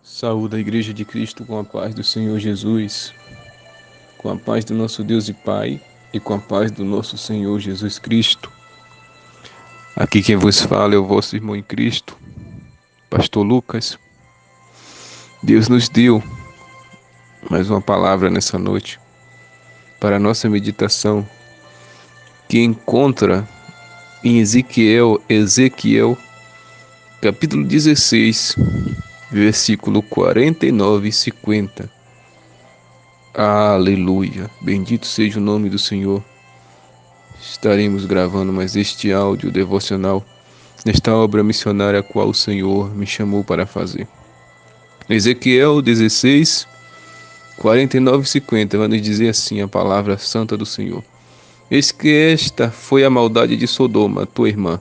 Saúde a Igreja de Cristo com a paz do Senhor Jesus, com a paz do nosso Deus e Pai e com a paz do nosso Senhor Jesus Cristo. Aqui quem vos fala é o vosso irmão em Cristo, Pastor Lucas. Deus nos deu mais uma palavra nessa noite para a nossa meditação, que encontra em Ezequiel, capítulo 16, versículo 49 e 50. Aleluia, bendito seja o nome do Senhor. Estaremos gravando mais este áudio devocional nesta obra missionária a qual o Senhor me chamou para fazer. Ezequiel 16, 49 e 50 vai nos dizer assim a palavra santa do Senhor. Eis que esta foi a maldade de Sodoma, tua irmã.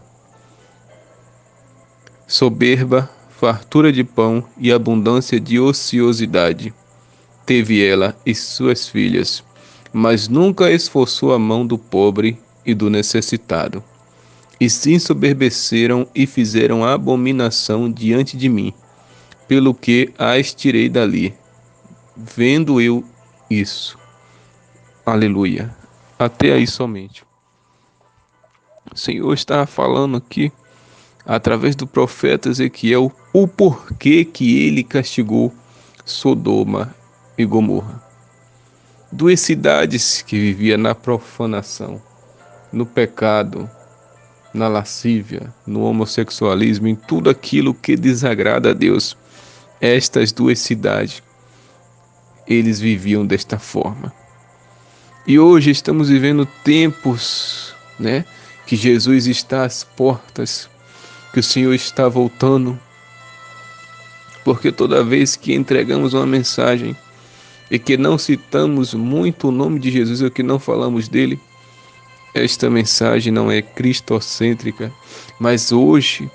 Soberba, fartura de pão e abundância de ociosidade teve ela e suas filhas, mas nunca esforçou a mão do pobre e do necessitado. E se ensoberbeceram e fizeram abominação diante de mim, pelo que as tirei dali, vendo eu isso. Aleluia. Até aí somente. O Senhor está falando aqui, através do profeta Ezequiel, o porquê que ele castigou Sodoma e Gomorra. Duas cidades que viviam na profanação, no pecado, na lascívia, no homossexualismo, em tudo aquilo que desagrada a Deus. Estas duas cidades, eles viviam desta forma. E hoje estamos vivendo tempos, que Jesus está às portas, que o Senhor está voltando, porque toda vez que entregamos uma mensagem e que não citamos muito o nome de Jesus ou que não falamos dele, esta mensagem não é cristocêntrica, mas hoje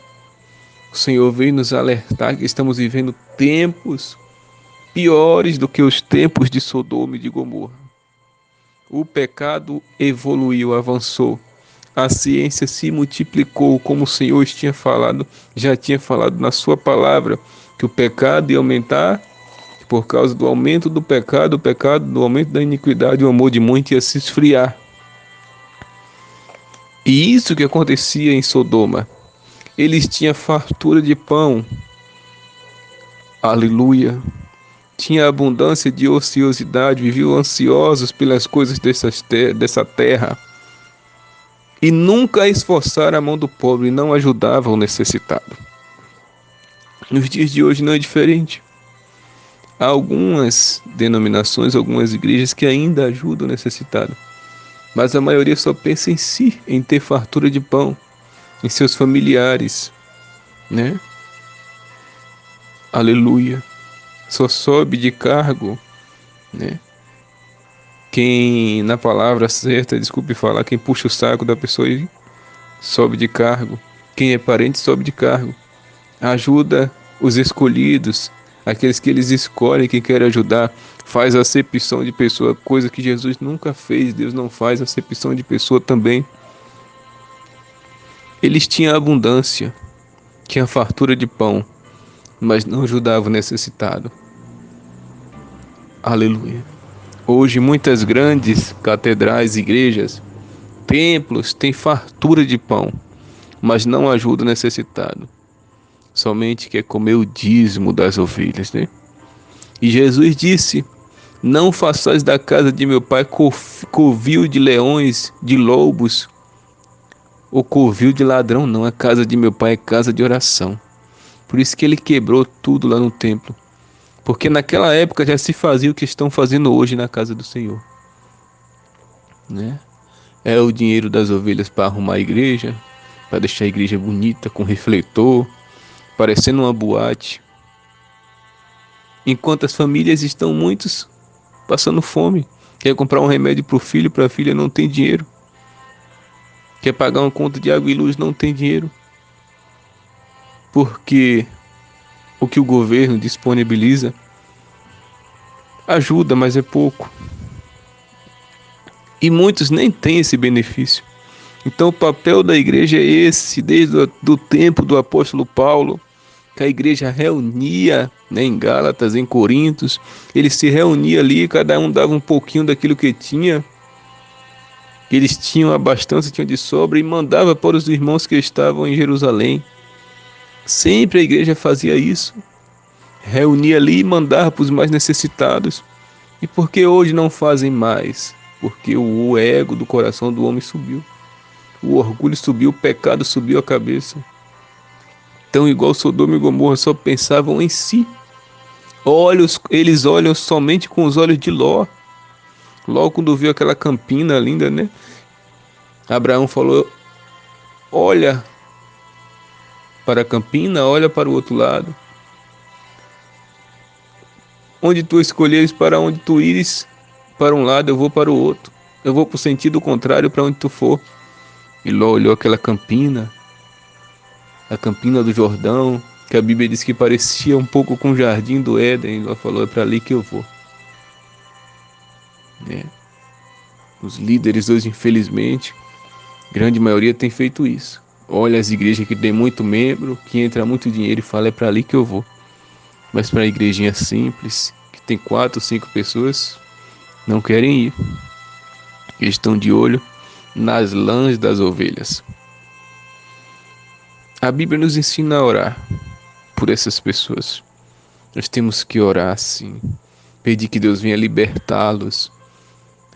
o Senhor veio nos alertar que estamos vivendo tempos piores do que os tempos de Sodoma e de Gomorra. O pecado evoluiu, avançou. A ciência se multiplicou, como o Senhor já tinha falado na sua palavra, que o pecado ia aumentar. Por causa do aumento do pecado, do aumento da iniquidade, o amor de muitos ia se esfriar. E isso que acontecia em Sodoma. Eles tinham fartura de pão. Aleluia. Tinha abundância de ociosidade, viviam ansiosos pelas coisas dessa terra. E nunca esforçaram a mão do pobre e não ajudavam o necessitado. Nos dias de hoje não é diferente. Há algumas denominações, algumas igrejas que ainda ajudam o necessitado. Mas a maioria só pensa em si, em ter fartura de pão, em seus familiares, Aleluia. Só sobe de cargo, Quem, na palavra certa, desculpe falar, quem puxa o saco da pessoa sobe de cargo. Quem é parente sobe de cargo. Ajuda os escolhidos, aqueles que eles escolhem, que querem ajudar, faz acepção de pessoa, coisa que Jesus nunca fez. Deus não faz acepção de pessoa também. Eles tinham abundância, tinham fartura de pão, mas não ajudavam o necessitado. Aleluia. Hoje muitas grandes catedrais, igrejas, templos têm fartura de pão, mas não ajudam o necessitado. Somente quer comer o dízimo das ovelhas, E Jesus disse: não façais da casa de meu pai covil de leões, de lobos, ou covil de ladrão, não. A casa de meu pai é casa de oração. Por isso que ele quebrou tudo lá no templo. Porque naquela época já se fazia o que estão fazendo hoje na casa do Senhor. É o dinheiro das ovelhas para arrumar a igreja, para deixar a igreja bonita, com refletor, parecendo uma boate. Enquanto as famílias estão muitos passando fome. Quer comprar um remédio para o filho, para a filha, não tem dinheiro. Quer pagar uma conta de água e luz, não tem dinheiro. Porque o que o governo disponibiliza ajuda, mas é pouco. E muitos nem têm esse benefício. Então o papel da igreja é esse, desde o tempo do apóstolo Paulo, que a igreja reunia, né, em Gálatas, em Coríntios, eles se reuniam ali, cada um dava um pouquinho daquilo que tinha, que eles tinham abastança, tinham de sobra, e mandava para os irmãos que estavam em Jerusalém. Sempre a igreja fazia isso, reunia ali e mandava para os mais necessitados. E por que hoje não fazem mais? Porque o ego do coração do homem subiu, o orgulho subiu, o pecado subiu a cabeça. Então, igual Sodoma e Gomorra, só pensavam em si. Eles olham somente com os olhos de Ló. Ló, quando viu aquela campina linda, né? Abraão falou: olha para a campina, olha para o outro lado. Onde tu escolheres, para onde tu ires, para um lado eu vou para o outro. Eu vou para o sentido contrário para onde tu for. E Ló olhou aquela campina, a campina do Jordão, que a Bíblia diz que parecia um pouco com o jardim do Éden. E Ló falou: é para ali que eu vou. Né? Os líderes hoje, infelizmente, grande maioria tem feito isso. Olha as igrejas que tem muito membro, que entra muito dinheiro e fala: é para ali que eu vou. Mas para a igrejinha simples, que tem 4, 5 pessoas, não querem ir. Eles estão de olho nas lãs das ovelhas. A Bíblia nos ensina a orar por essas pessoas. Nós temos que orar sim, pedir que Deus venha libertá-los,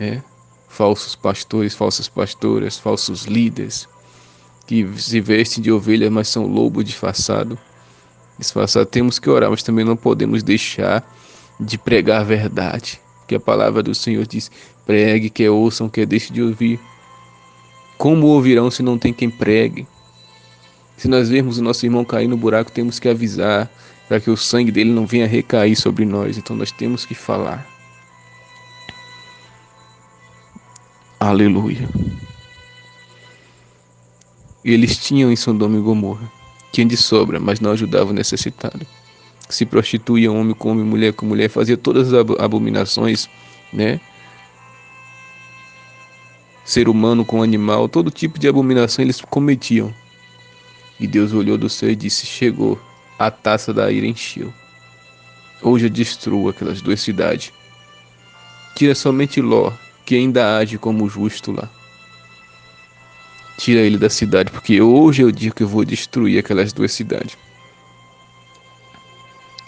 né? Falsos pastores, falsas pastoras, falsos líderes, que se vestem de ovelha, mas são lobo disfarçado. Temos que orar, mas também não podemos deixar de pregar a verdade. Que a palavra do Senhor diz: pregue, quer ouçam, quer deixe de ouvir. Como ouvirão se não tem quem pregue? Se nós vermos o nosso irmão cair no buraco, temos que avisar, para que o sangue dele não venha recair sobre nós. Então nós temos que falar. Aleluia. Eles tinham em Sodoma e Gomorra, tinham de sobra, mas não ajudavam o necessitado. Se prostituía homem com homem, mulher com mulher, fazia todas as abominações, né? Ser humano com animal, todo tipo de abominação eles cometiam. E Deus olhou do céu e disse: chegou, a taça da ira encheu. Hoje eu destruo aquelas 2 cidades. Tira somente Ló, que ainda age como justo lá. Tira ele da cidade, porque hoje é o dia que eu vou destruir aquelas 2 cidades.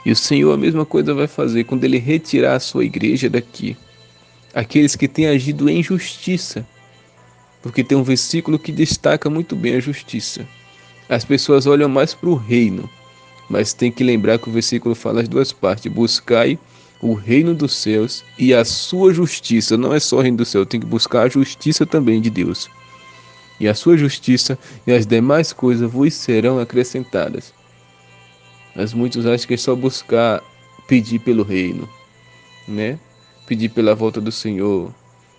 E o Senhor a mesma coisa vai fazer quando Ele retirar a sua igreja daqui. Aqueles que têm agido em justiça. Porque tem um versículo que destaca muito bem a justiça. As pessoas olham mais para o reino, mas tem que lembrar que o versículo fala as 2 partes. Buscai o reino dos céus e a sua justiça. Não é só o reino do céu, tem que buscar a justiça também de Deus. E a sua justiça e as demais coisas vos serão acrescentadas. Mas muitos acham que é só buscar pedir pelo reino, né? Pedir pela volta do Senhor,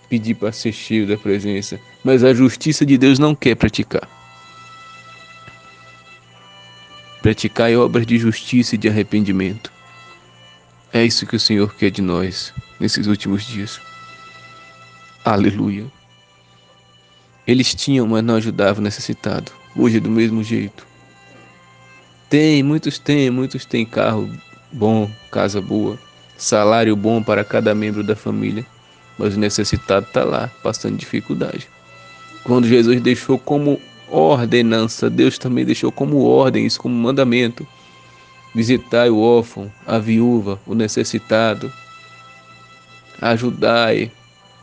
pedir para ser cheio da presença. Mas a justiça de Deus não quer praticar. Praticar obras de justiça e de arrependimento. É isso que o Senhor quer de nós nesses últimos dias. Aleluia. Eles tinham, mas não ajudavam o necessitado. Hoje é do mesmo jeito. Muitos têm carro bom, casa boa, salário bom para cada membro da família, mas o necessitado está lá, passando dificuldade. Quando Jesus deixou como ordenança, Deus também deixou como ordem, isso como mandamento: visitai o órfão, a viúva, o necessitado, ajudai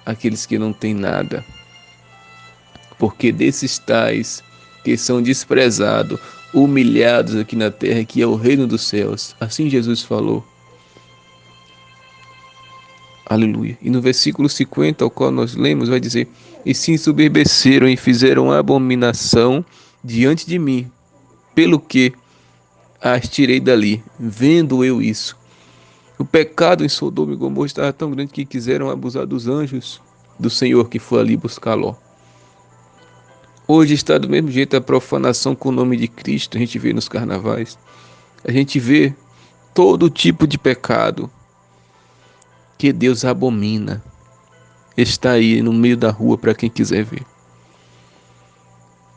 aqueles que não têm nada, porque desses tais que são desprezados, humilhados aqui na terra, que é o reino dos céus. Assim Jesus falou. Aleluia. E no versículo 50, ao qual nós lemos, vai dizer: e se ensoberbeceram e fizeram abominação diante de mim, pelo que as tirei dali, vendo eu isso. O pecado em Sodoma e Gomorra estava tão grande que quiseram abusar dos anjos do Senhor que foi ali buscar Ló. Hoje está do mesmo jeito a profanação com o nome de Cristo. A gente vê nos carnavais. A gente vê todo tipo de pecado que Deus abomina. Está aí no meio da rua para quem quiser ver.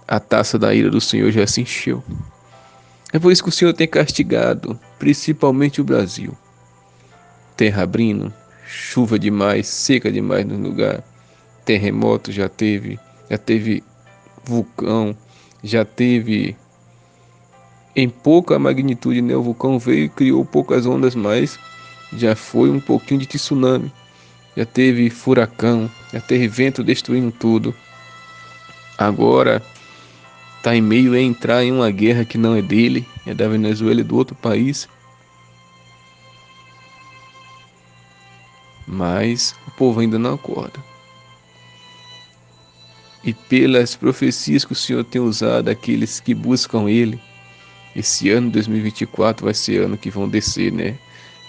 A taça da ira do Senhor já se encheu. É por isso que o Senhor tem castigado, principalmente o Brasil. Terra abrindo, chuva demais, seca demais no lugar, terremoto já teve vulcão, já teve em pouca magnitude, né? O vulcão veio e criou poucas ondas, mas já foi um pouquinho de tsunami. Já teve furacão, já teve vento destruindo tudo. Agora está em meio a entrar em uma guerra que não é dele, é da Venezuela e do outro país. Mas o povo ainda não acorda. E pelas profecias que o Senhor tem usado, aqueles que buscam Ele, esse ano 2024 vai ser ano que vão descer, né?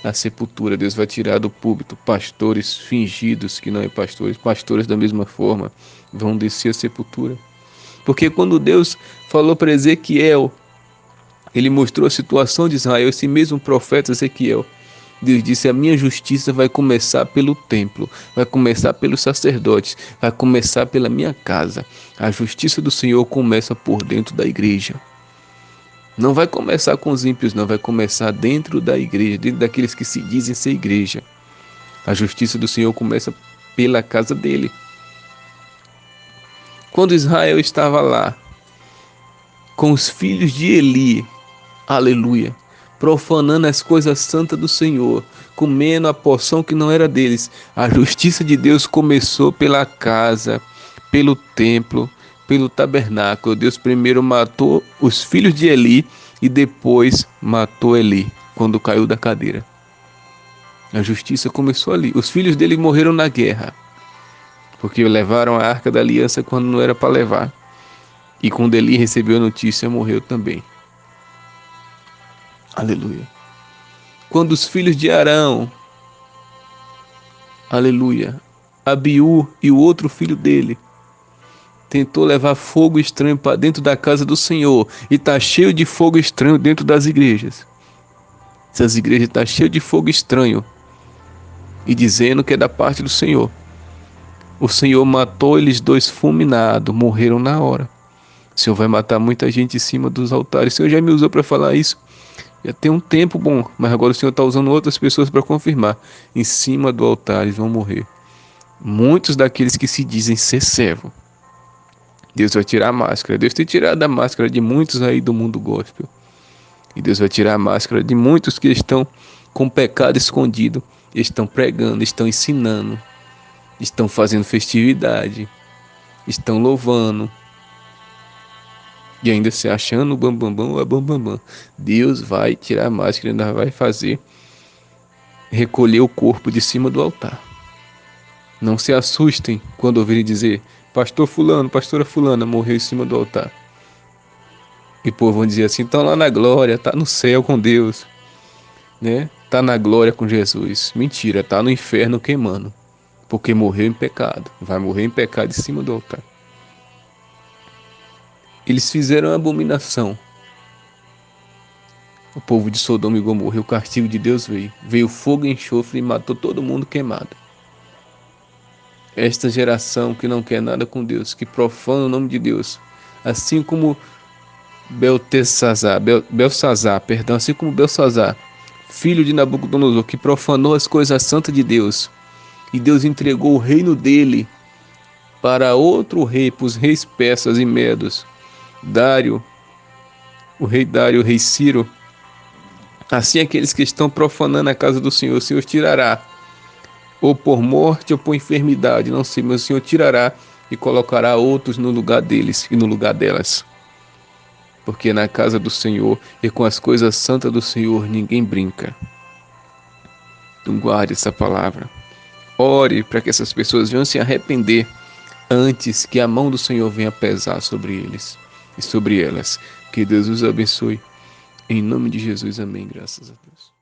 A sepultura, Deus vai tirar do púlpito pastores fingidos que não é pastores, pastores da mesma forma vão descer a sepultura. Porque quando Deus falou para Ezequiel, ele mostrou a situação de Israel, esse mesmo profeta Ezequiel, Deus disse: a minha justiça vai começar pelo templo, vai começar pelos sacerdotes, vai começar pela minha casa. A justiça do Senhor começa por dentro da igreja. Não vai começar com os ímpios, não, vai começar dentro da igreja, dentro daqueles que se dizem ser igreja. A justiça do Senhor começa pela casa dele. Quando Israel estava lá, com os filhos de Eli, aleluia, profanando as coisas santas do Senhor, comendo a porção que não era deles, a justiça de Deus começou pela casa, pelo templo, pelo tabernáculo. Deus primeiro matou os filhos de Eli e depois matou Eli, quando caiu da cadeira. A justiça começou ali. Os filhos dele morreram na guerra, porque levaram a arca da aliança quando não era para levar. E quando Eli recebeu a notícia, morreu também. Aleluia. Quando os filhos de Arão, aleluia, Abiú e o outro filho dele, tentou levar fogo estranho para dentro da casa do Senhor, e está cheio de fogo estranho dentro das igrejas. Essas igrejas estão cheias de fogo estranho e dizendo que é da parte do Senhor. O Senhor matou eles dois fulminados, morreram na hora. O Senhor vai matar muita gente em cima dos altares. O Senhor já me usou para falar isso. Já tem um tempo bom, mas agora o Senhor está usando outras pessoas para confirmar. Em cima do altar eles vão morrer. Muitos daqueles que se dizem ser servo. Deus vai tirar a máscara. Deus tem tirado a máscara de muitos aí do mundo gospel. E Deus vai tirar a máscara de muitos que estão com pecado escondido. Estão pregando, estão ensinando. Estão fazendo festividade. Estão louvando. E ainda se achando o bambambam ou a bambambam. Deus vai tirar a máscara e ainda vai fazer recolher o corpo de cima do altar. Não se assustem quando ouvirem dizer: pastor fulano, pastora fulana morreu em cima do altar. E o povo vão dizer assim: estão lá na glória, tá no céu com Deus, né? Tá na glória com Jesus. Mentira, tá no inferno queimando, porque morreu em pecado. Vai morrer em pecado em cima do altar. Eles fizeram abominação. O povo de Sodoma e Gomorra, o castigo de Deus veio. Veio fogo e enxofre e matou todo mundo queimado. Esta geração que não quer nada com Deus, que profana o nome de Deus, assim como Belsazar, filho de Nabucodonosor, que profanou as coisas santas de Deus, e Deus entregou o reino dele para outro rei, para os reis persas e medos, Dário, o rei Ciro. Assim aqueles que estão profanando a casa do Senhor, o Senhor tirará, ou por morte ou por enfermidade, não sei, mas o Senhor tirará e colocará outros no lugar deles e no lugar delas. Porque na casa do Senhor e com as coisas santas do Senhor ninguém brinca. Então guarde essa palavra. Ore para que essas pessoas venham se arrepender antes que a mão do Senhor venha pesar sobre eles e sobre elas. Que Deus os abençoe. Em nome de Jesus, amém. Graças a Deus.